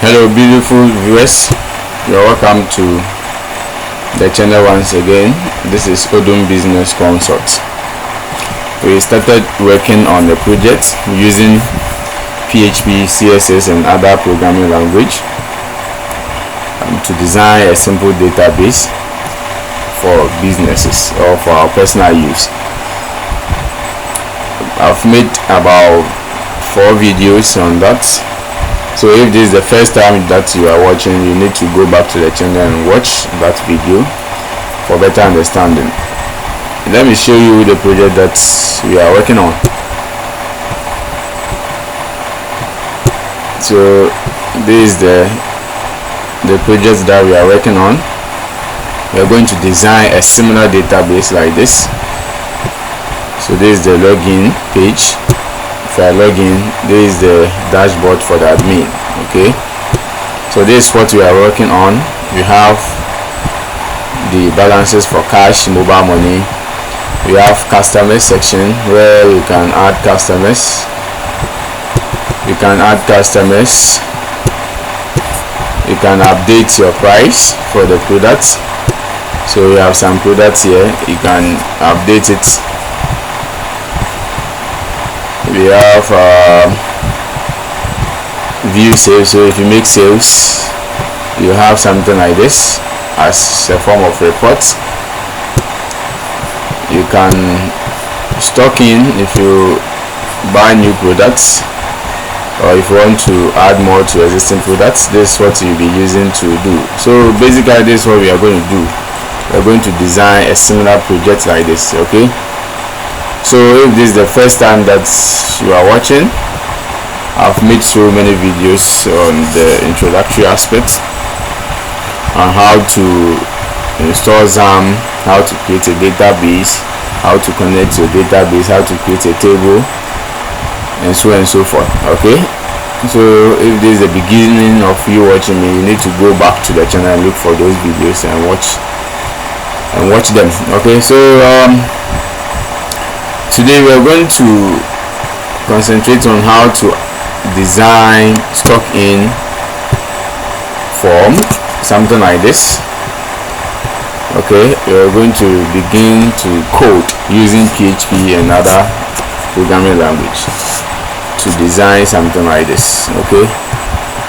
Hello beautiful viewers, you're welcome to the channel once again. This is Odum Business Consult. We started working on the project using PHP, CSS and other programming language to design a simple database for businesses or for our personal use. I've made about 4 videos on that. So if this is the first time that you are watching, you need to go back to the channel and watch that video for better understanding. Let me show you the project that we are working on. So this is the project that we are working on. We are going to design a similar database like this. So this is the login page. If I log in, this is the dashboard for the admin. Okay, so this is what we are working on. We have the balances for cash, mobile money. We have customers section where you can add customers. You can update your price for the products. So we have some products here, you can update it. We have view sales. So if you make sales, you have something like this as a form of report. You can stock in if you buy new products, or if you want to add more to existing products. This is what you'll be using to do. So basically this is what we are going to do. We are going to design a similar project like this. Okay, so if this is the first time that you are watching, I've made so many videos on the introductory aspects on how to install XAMPP, how to create a database, how to connect to a database, how to create a table, and so on and so forth. Okay, so if this is the beginning of you watching me, you need to go back to the channel and look for those videos and watch them. Okay, so today we are going to concentrate on how to design stock in form, something like this. Okay, we are going to begin to code using PHP and other programming language to design something like this. Okay,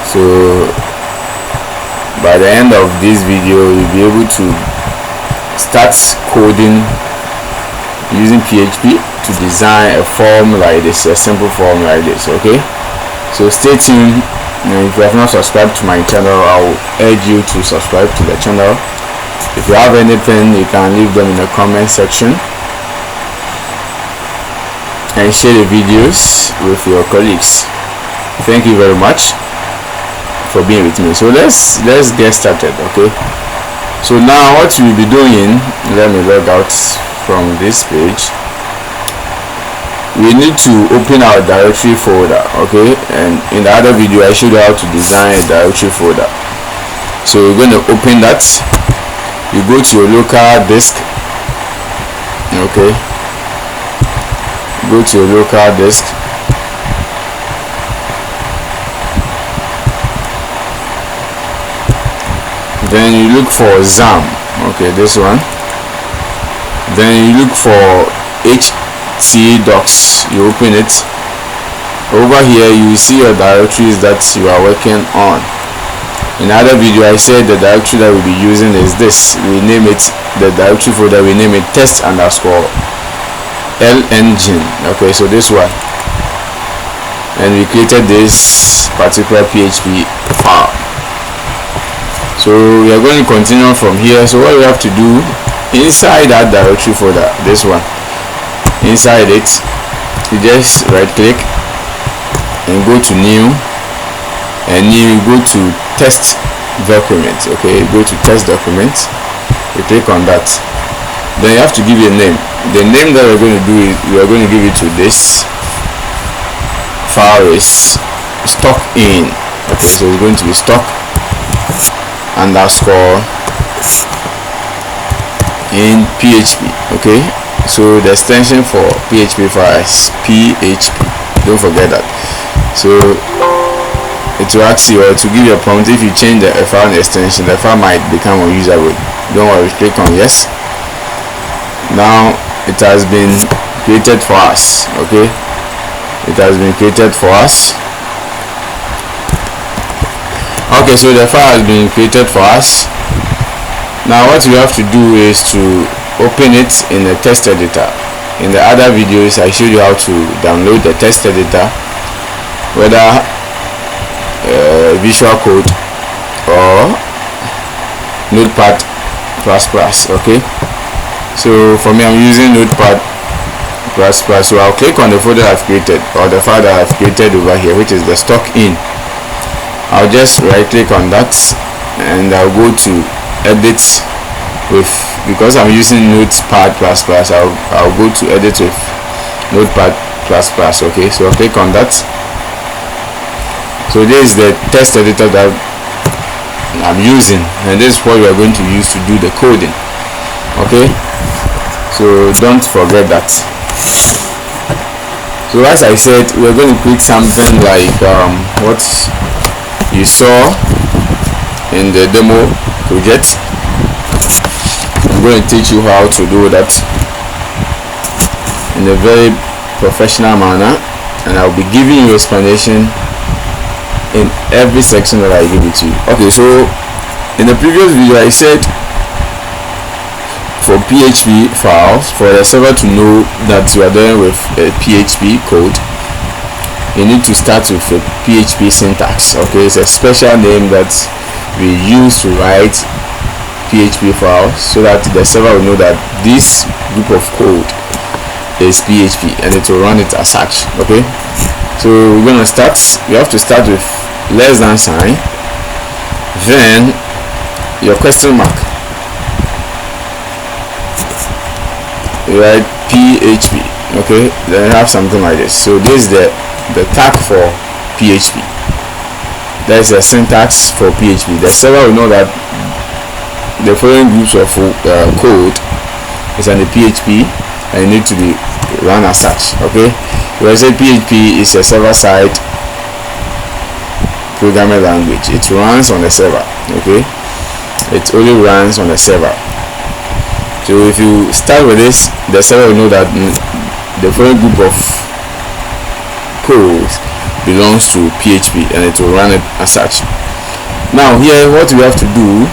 so by the end of this video you'll be able to start coding using PHP to design a form like this, a simple form like this. Okay, so stay tuned. If you have not subscribed to my channel, I will urge you to subscribe to the channel. If you have anything, you can leave them in the comment section and share the videos with your colleagues. Thank you very much for being with me. So let's get started. Okay, so now what we'll be doing, let me log out from this page. We need to open our directory folder. Okay, and in the other video I showed you how to design a directory folder. So we're going to open that. You go to your local disk. Okay, go to your local disk. Then you look for XAMPP. Okay, this one. Then you look for docs. You open it. Over here you see your directories that you are working on. In another video I said the directory that we'll be using is this. We name it, the directory folder, we name it test_lengine. Okay, so this one, and we created this particular PHP file. So we are going to continue from here. So what we have to do, inside that directory folder, this one, inside it, you just right click and go to new, and you go to test document. Okay, go to test document, you click on that. Then you have to give it a name. The name that we're going to do is, we are going to give it to this file is stock in. Okay, so it's going to be stock underscore in PHP. Okay, so the extension for PHP file is PHP, don't forget that. So it to ask you or to give you a prompt. If you change the file extension, the file might become unusable. Don't worry, click on yes. Now it has been created for us. Okay, it has been created for us. Okay, so the file has been created for us. Now what you have to do is to open it in a text editor. In the other videos I showed you how to download the text editor, whether Visual Code or Notepad++. Okay, so for me I'm using Notepad++, so I'll click on the folder I've created, or the file that I've created over here, which is the stock in. I'll just right click on that and I'll go to edit with, because I'm using Notepad++, I'll go to edit with Notepad++. Okay, so I'll click on that. So this is the text editor that I'm using, and this is what we are going to use to do the coding. Okay, so don't forget that. So as I said, we're going to create something like what you saw in the demo project. I'm going to teach you how to do that in a very professional manner, and I'll be giving you explanation in every section that I give it to you. Okay, so in the previous video I said for PHP files, for the server to know that you are dealing with a PHP code, you need to start with a PHP syntax. Okay, it's a special name that we use to write PHP files, so that the server will know that this group of code is PHP and it will run it as such. Okay, so we're gonna start. You have to start with less than sign, then your question mark. You write PHP. Okay, then you have something like this. So this is the tag for PHP. There is a syntax for PHP. The server will know that the following groups of code is on the PHP and need to be run as such. Okay, when I say PHP is a server-side programming language, it runs on the server. Okay, it only runs on the server. So if you start with this, the server will know that the following group of codes belongs to PHP and it will run it as such. Now here what we have to do,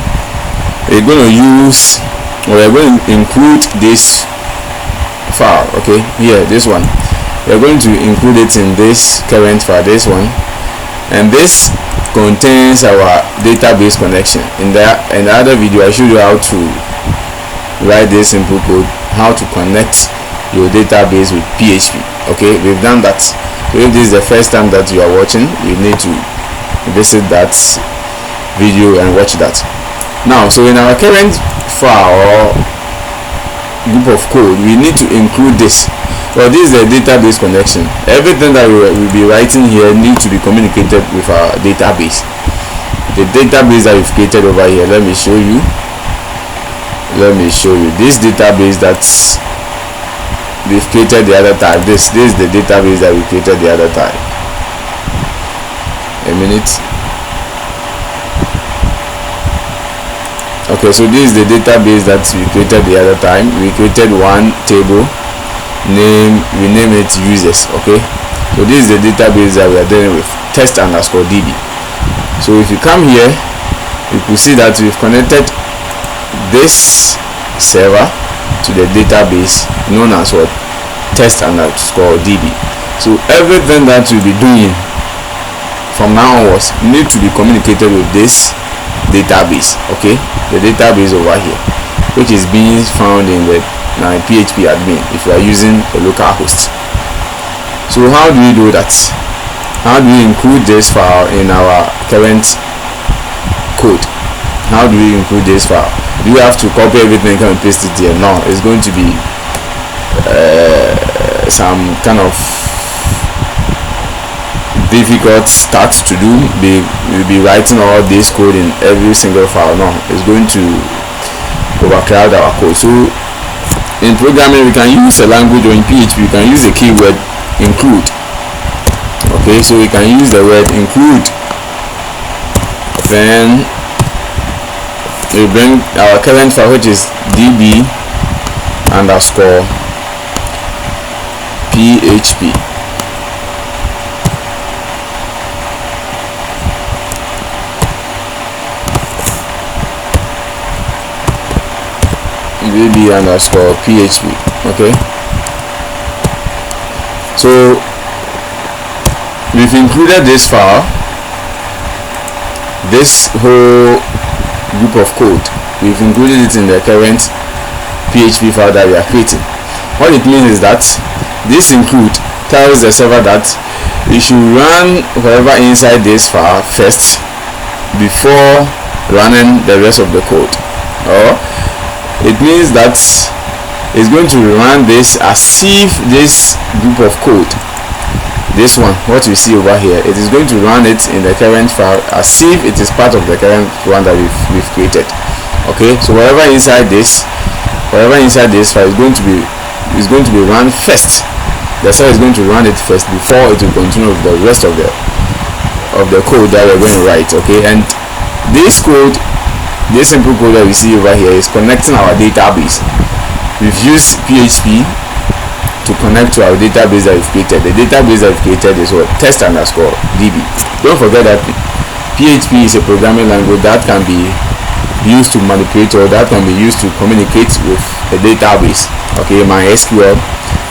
we're going to use, or we're going to include this file. Okay, here, this one, we're going to include it in this current file, this one, and this contains our database connection. In the other video I showed you how to write this simple code, how to connect your database with PHP. Okay, we've done that. So if this is the first time that you are watching, you need to visit that video and watch that. Now, so in our current file or group of code, we need to include this. Well, this is the database connection. Everything that we will be writing here needs to be communicated with our database. The database that we've created over here, let me show you. This database that we've created the other time. This is the database that we created the other time. A minute. Okay, so this is the database that we created the other time. We created one table, we name it users. Okay, so this is the database that we are dealing with, test_db. So if you come here, you could see that we've connected this server to the database known as what, test_db. So everything that we'll be doing from now onwards need to be communicated with this database. Okay, the database over here, which is being found in the PHP admin if you are using a local host. So how do we do that? How do we include this file in our current code? How do we include this file? Do you have to copy everything and paste it here? No, it's going to be some kind of difficult start to do. We'll be writing all this code in every single file. No, it's going to overcrowd our code. So in programming we can use a language, or in PHP we can use the keyword include. Okay, so we can use the word include then we bring our current file, which is db underscore php. db underscore php. Okay, so we've included this file, this whole group of code. We've included it in the current PHP file that we are creating. What it means is that this include tells the server that it should run whatever inside this file first before running the rest of the code, or it means that it's going to run this as if this group of code, this one, what you see over here, it is going to run it in the current file as if it is part of the current one that we've created. Okay, so whatever inside this file is going to be run first. The server is going to run it first before it will continue with the rest of the code that we're going to write. Okay, and this code, this simple code that we see over here, is connecting our database. We've used PHP to connect to our database that we've created. The database that we've created is what? Test underscore db. Don't forget that PHP is a programming language that can be used to manipulate, or that can be used to communicate with a database. Okay, MySql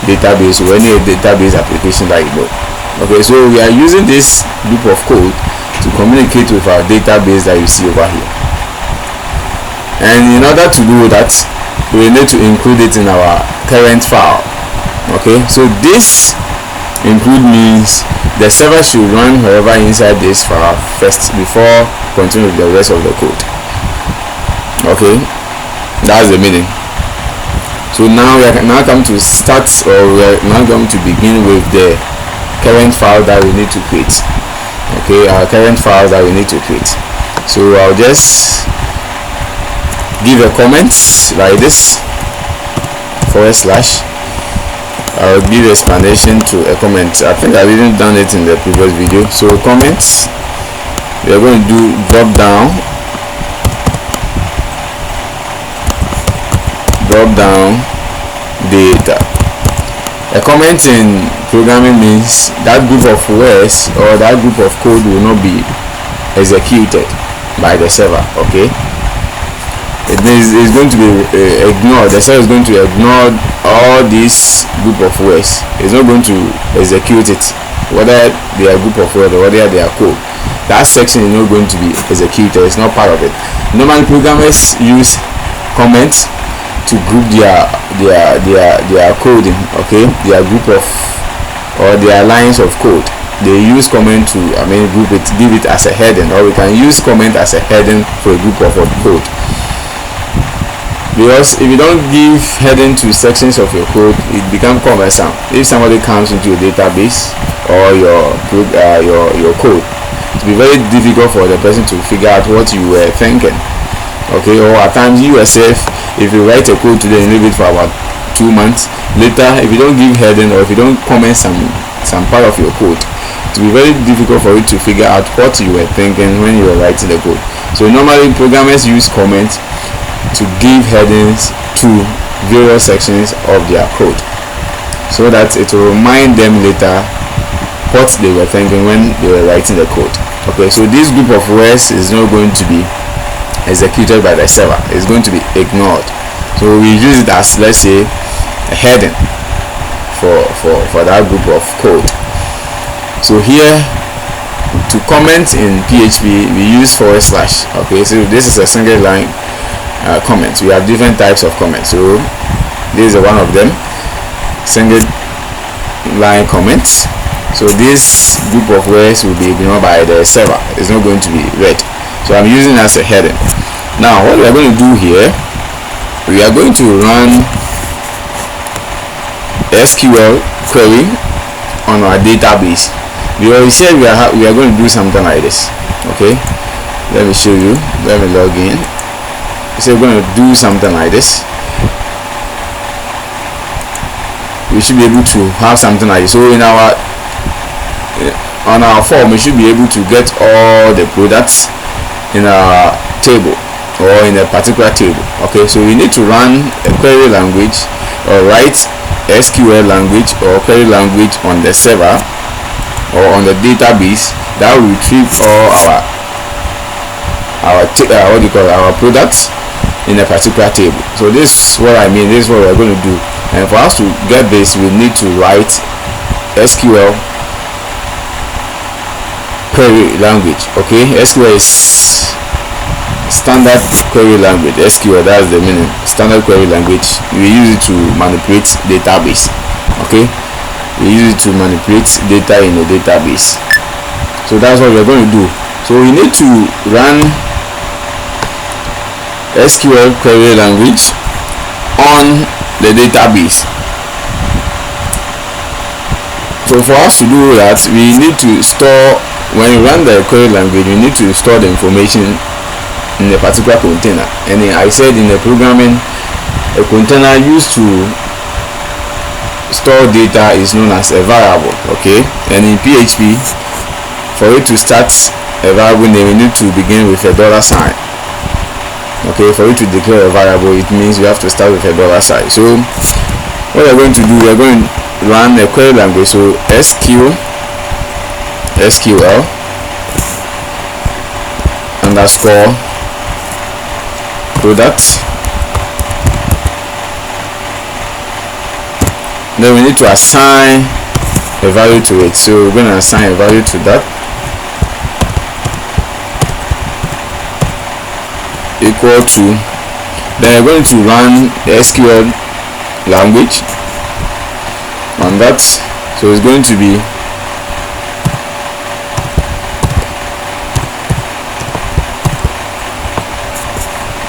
Database, or any database application that you know. Okay, so we are using this group of code to communicate with our database that you see over here. And in order to do that, we need to include it in our current file. Okay, so this include means the server should run wherever inside this file first before continuing with the rest of the code. Okay, that's the meaning. So now we are now come to start, or we are now going to begin with the current file that we need to create. Okay, our current file that we need to create. So I'll just give a comment like this, / I'll give explanation to a comment. I think I didn't done it in the previous video. So comments, we are going to do drop down data. A comment in programming means that group of words or that group of code will not be executed by the server. Okay, it is going to be ignored. The server is going to ignore all these group of words. It's not going to execute it, whether they are group of words or whether they are code. That section is not going to be executed. It's not part of it. Normally programmers use comments to group their coding. Okay, their group of, or their lines of code. They use comment to group it, give it as a heading, or we can use comment as a heading for a group of code. Because if you don't give heading to sections of your code, it becomes cumbersome. If somebody comes into your database or your code, it will be very difficult for the person to figure out what you were thinking. Okay, or at times you yourself, if you write a code today and leave it for about 2 months, later if you don't give heading, or if you don't comment some part of your code, it will be very difficult for you to figure out what you were thinking when you were writing the code. So normally programmers use comments to give headings to various sections of their code, so that it will remind them later what they were thinking when they were writing the code. Okay, so this group of words is not going to be executed by the server. It's going to be ignored. So we use it as, let's say, a heading for that group of code. So here, to comment in PHP, we use /. Okay, so this is a single line comment. We have different types of comments. So this is one of them, single line comments. So this group of words will be ignored by the server. It's not going to be read. So I'm using it as a heading. Now what we are going to do here, we are going to run SQL query on our database. We already said we are going to do something like this. Okay, let me show you. Let me log in. So we're going to do something like this. We should be able to have something like this. So in on our form, we should be able to get all the products in our table or in a particular table. Okay, so we need to run a query language or write SQL language or query language on the server or on the database that will retrieve all our products in a particular table. So this is what I mean. This is what we're going to do. And for us to get this, we need to write SQL query language. Okay, SQL is standard query language. SQL, that's the meaning. Standard query language. We use it to manipulate database. Okay, we use it to manipulate data in a database. So that's what we're going to do. So we need to run SQL query language on the database. So for us to do that, we need to store, when you run the query language, you need to store the information in a particular container. And I said in the programming, a container used to store data is known as a variable. Okay, and in PHP, for it to start a variable name, we need to begin with a $sign. Okay, for you to declare a variable, it means you have to start with a $sign. So what we're going to do, we're going to run a query language. So SQL underscore product. Then we need to assign a value to it. So we're going to assign a value to that, equal to, then we're going to run the SQL language on that. So it's going to be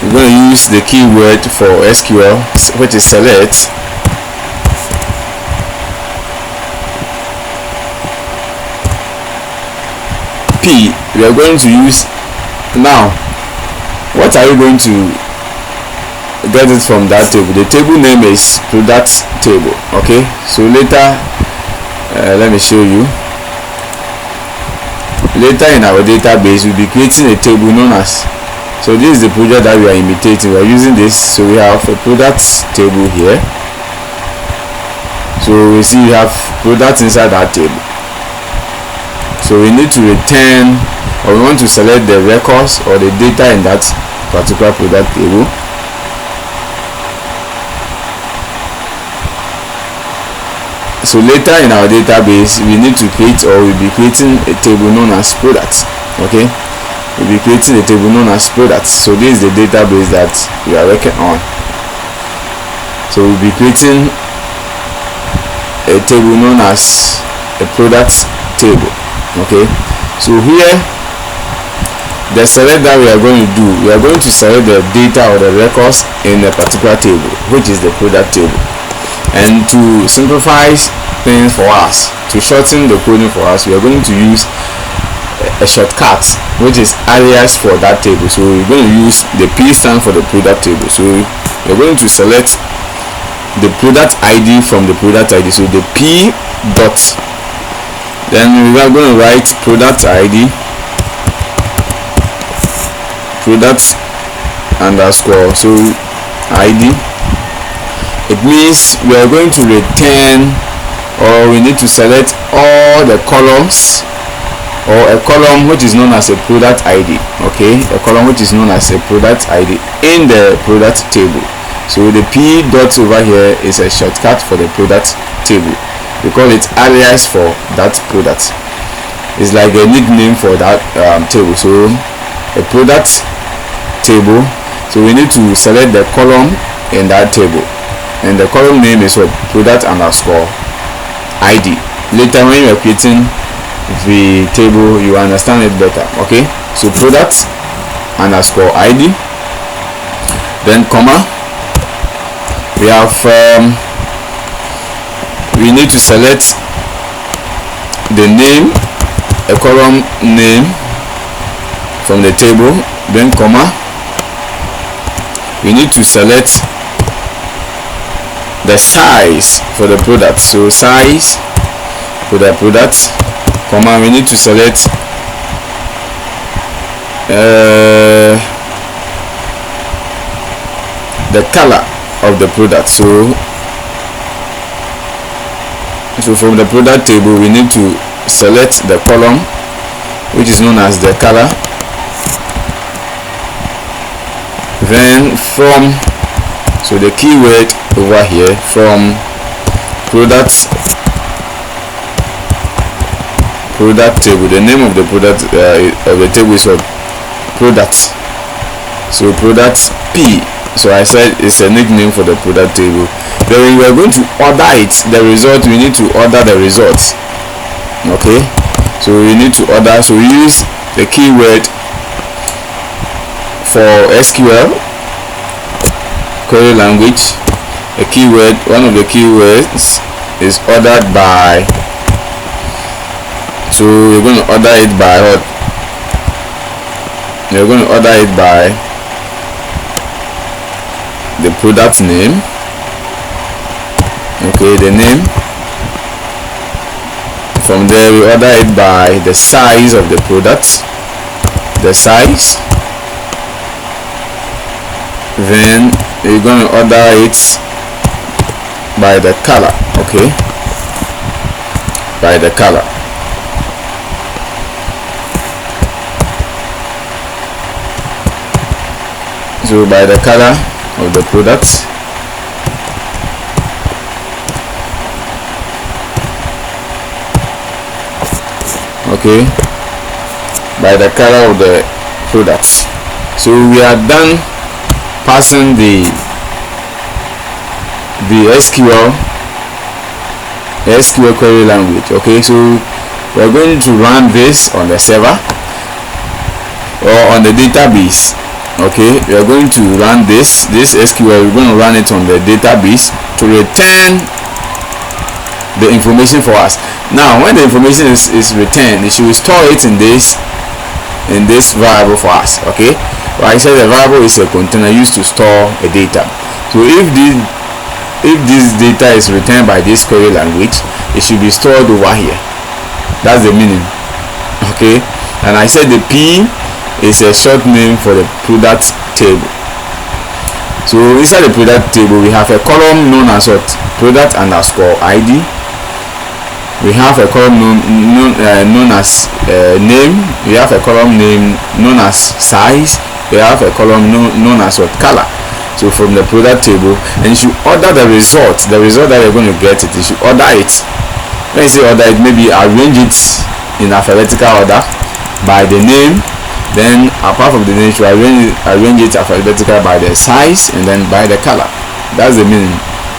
we're going to use the keyword for SQL, which is select. P, we are going to use now. What are you going to get it from that table? The table name is product table. Okay, so later let me show you. Later in our database, we'll be creating a table known as, so this is the project that we are imitating. We are using this. So we have a product table here. So we see we have products inside that table. So we need to return, or we want to select the records or the data in that particular product table. So later in our database, we need to create, or we'll be creating a table known as products. Okay, we'll be creating a table known as products. So this is the database that we are working on. So we'll be creating a table known as a products table. Okay, so here the select that we are going to do, we are going to select the data or the records in a particular table, which is the product table. And to simplify things for us, to shorten the coding for us, we are going to use a shortcut, which is alias for that table. So we're going to use the P stand for the product table. So we're going to select the product ID from the product ID. So the P dot, then we are going to write product ID, product underscore, so ID. It means we are going to return, or we need to select all the columns, or a column which is known as a product ID. Okay, a column which is known as a product ID in the product table. So the P dot over here is a shortcut for the product table. We call it alias for that product. It's like a nickname for that table. So a product table, so we need to select the column in that table, and the column name is what? Product underscore ID. Later when you are creating the table, you understand it better. Okay, so product underscore ID, then comma, we have we need to select the name, a column name from the table, then comma, we need to select the size for the product. So size for the product, comma, we need to select the color of the product. So from the product table we need to select the column which is known as the color. Then from the keyword over here, from product table, the name of the product of the table is what? Product. So product P. So I said it's a nickname for the product table. Then when we are going to order it, the result, we need to order the results. Okay, so we need to order. So we use the keyword for SQL query language. A keyword, one of the keywords is ordered by. So we're going to order it by what? We're going to order it by the product name. Okay, the name. From there we order it by the size of the product, the size. Then we're going to order it by the color. Okay, by the color. So by the color of the product. Okay, by the color of the products. So we are done passing the SQL query language. Okay, so we're going to run this on the server or on the database. Okay, we are going to run this SQL. We're going to run it on the database to return the information for us. Now when the information is returned, it should store it in this variable for us. Okay, well, I said the variable is a container used to store a data. So if this data is returned by this query language, it should be stored over here. That's the meaning. Okay, and I said the P is a short name for the product table. So inside the product table we have a column known as what? Product underscore ID. We have a column known as name. We have a column name known as size. We have a column known as what? Color. So from the product table, and you should order the result that you're going to get. You should order it. When you say order it, maybe arrange it in alphabetical order by the name. Then apart from the name, you arrange it alphabetical by the size and then by the color. That's the meaning.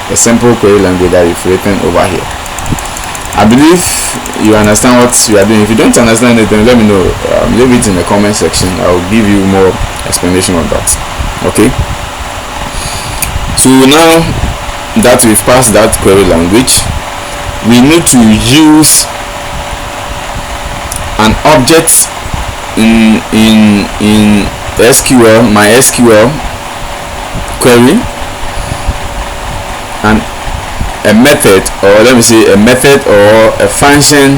A simple query language that is written over here. I believe you understand what you are doing. If you don't understand anything, let me know. Leave it in the comment section. I will give you more explanation on that. Okay, so now that we've passed that query language, we need to use an object in SQL, MySQL query, and a method, or let me say a method or a function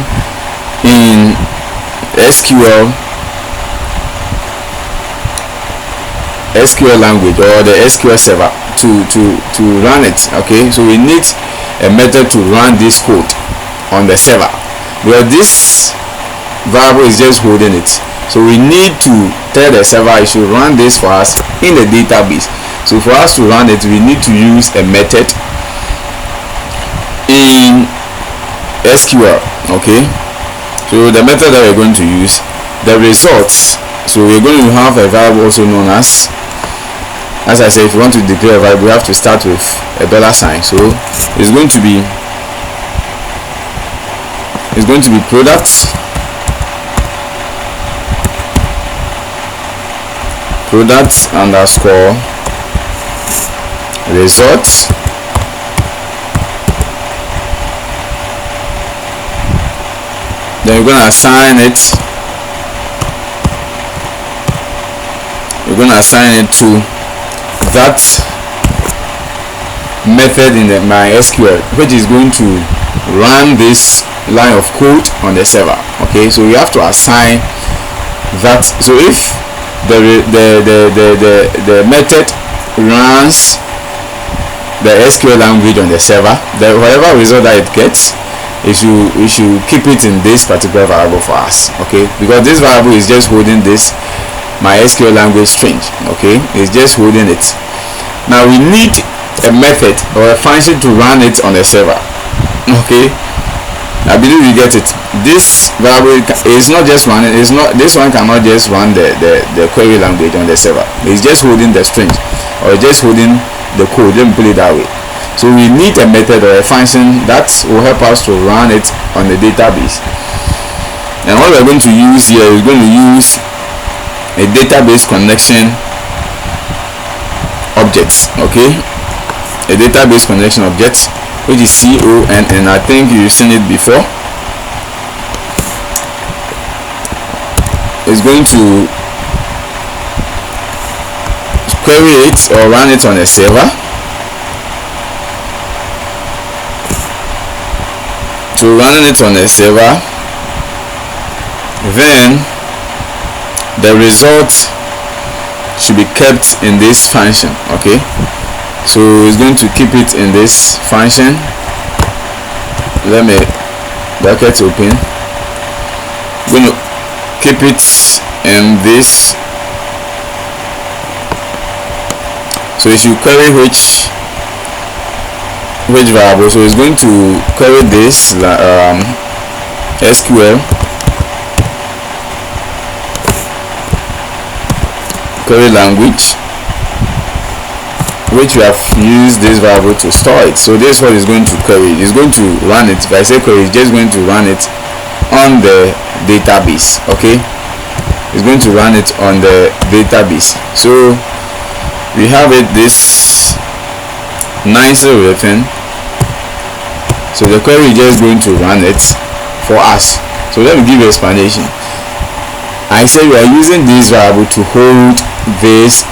in SQL language or the SQL server to run it. Okay, so we need a method to run this code on the server, where this variable is just holding it. So we need to tell the server it should run this for us in the database. So for us to run it, we need to use a method in SQL. Okay, so the method that we're going to use, the results. So we're going to have a variable also known as I said, if you want to declare a variable, we have to start with a $sign. So it's going to be product underscore results. Then we're going to assign it. We're going to assign it to that method in the MySQL, which is going to run this line of code on the server. Okay, so we have to assign that. So if the method runs the SQL language on the server, whatever result that it gets, we should keep it in this particular variable for us, okay, because this variable is just holding this MySQL language string, okay, it's just holding it. Now we need a method or a function to run it on the server, okay. I believe you get it. This variable is not just running, it's not, this one cannot just run the query language on the server. It's just holding the string or just holding the code. Let me put it that way. So we need a method or a function that will help us to run it on the database. And what we're going to use here is going to use a database connection object, okay, a database connection object, which is CONN. I think you've seen it before. It's going to query it or run it on a server. So running it on a server, then the result should be kept in this function, okay. So it's going to keep it in this function. Let me bracket open. I'm going to keep it in this. So it should query which variable. So it's going to query this SQL query language, which we have used this variable to store it. So this is what is going to query. It's going to run it. If I say query, it's just going to run it on the database, okay. It's going to run it on the database. So we have it this nicely written. So the query is just going to run it for us. So let me give you an explanation. I said we are using this variable to hold this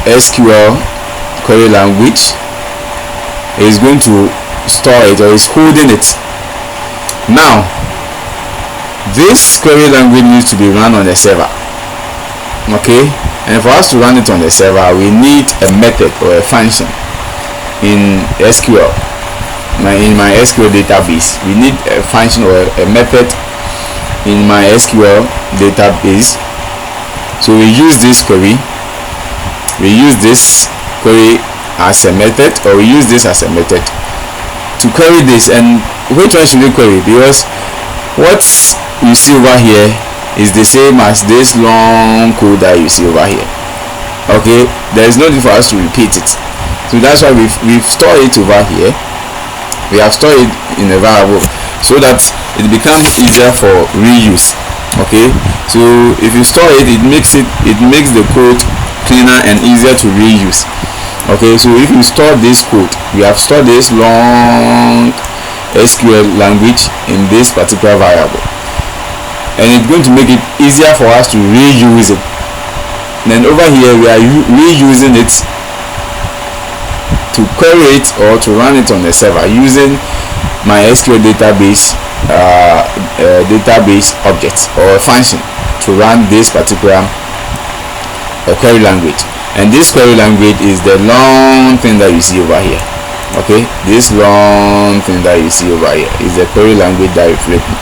SQL query language. Is going to store it or is holding it. Now this query language needs to be run on the server, okay, and for us to run it on the server we need a method or a function in SQL. In MySql database we need a function or a method in MySql database. So we use this query, as a method, or we use this as a method to query this. And which one should we query? Because what you see over here is the same as this long code that you see over here, okay. There is no need for us to repeat it. So that's why we've stored it over here. We have stored it in a variable so that it becomes easier for reuse, okay. So if you store it, it makes the code cleaner and easier to reuse, okay. So if you store this code, we have stored this long SQL language in this particular variable, and it's going to make it easier for us to reuse it. Then over here we are reusing it to query it or to run it on the server using MySql database database object or a function to run this particular query language. And this query language is the long thing that you see over here, okay. This long thing that you see over here is the query language that we've written,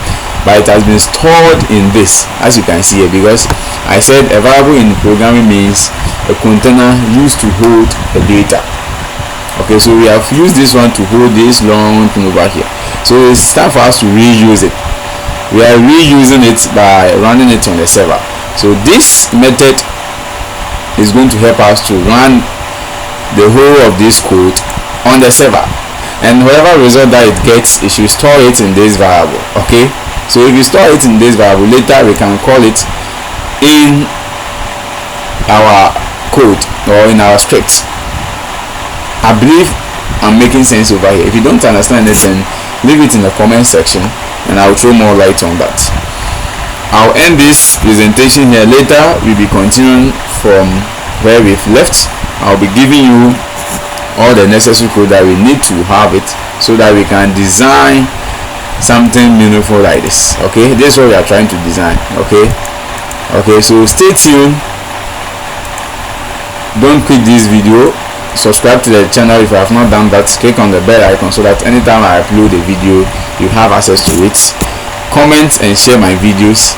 but it has been stored in this, as you can see here, because I said a variable in programming means a container used to hold the data. Okay, so we have used this one to hold this long thing over here. So it's time for us to reuse it. We are reusing it by running it on the server. So this method is going to help us to run the whole of this code on the server, and whatever result that it gets, it should store it in this variable, okay. So if you store it in this variable, later we can call it in our code or in our script. I believe I'm making sense over here. If you don't understand anything, leave it in the comment section and I'll throw more light on that. I'll end this presentation here. Later we'll be continuing from where we've left. I'll be giving you all the necessary code that we need to have it so that we can design something meaningful like this, okay. This is what we are trying to design, okay. So stay tuned, don't quit this video, subscribe to the channel if you have not done that. Click on the bell icon so that anytime I upload a video you have access to it. Comment and share my videos.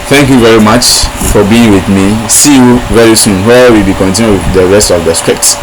Thank you very much for being with me. See you very soon where we'll be continuing with the rest of the scripts.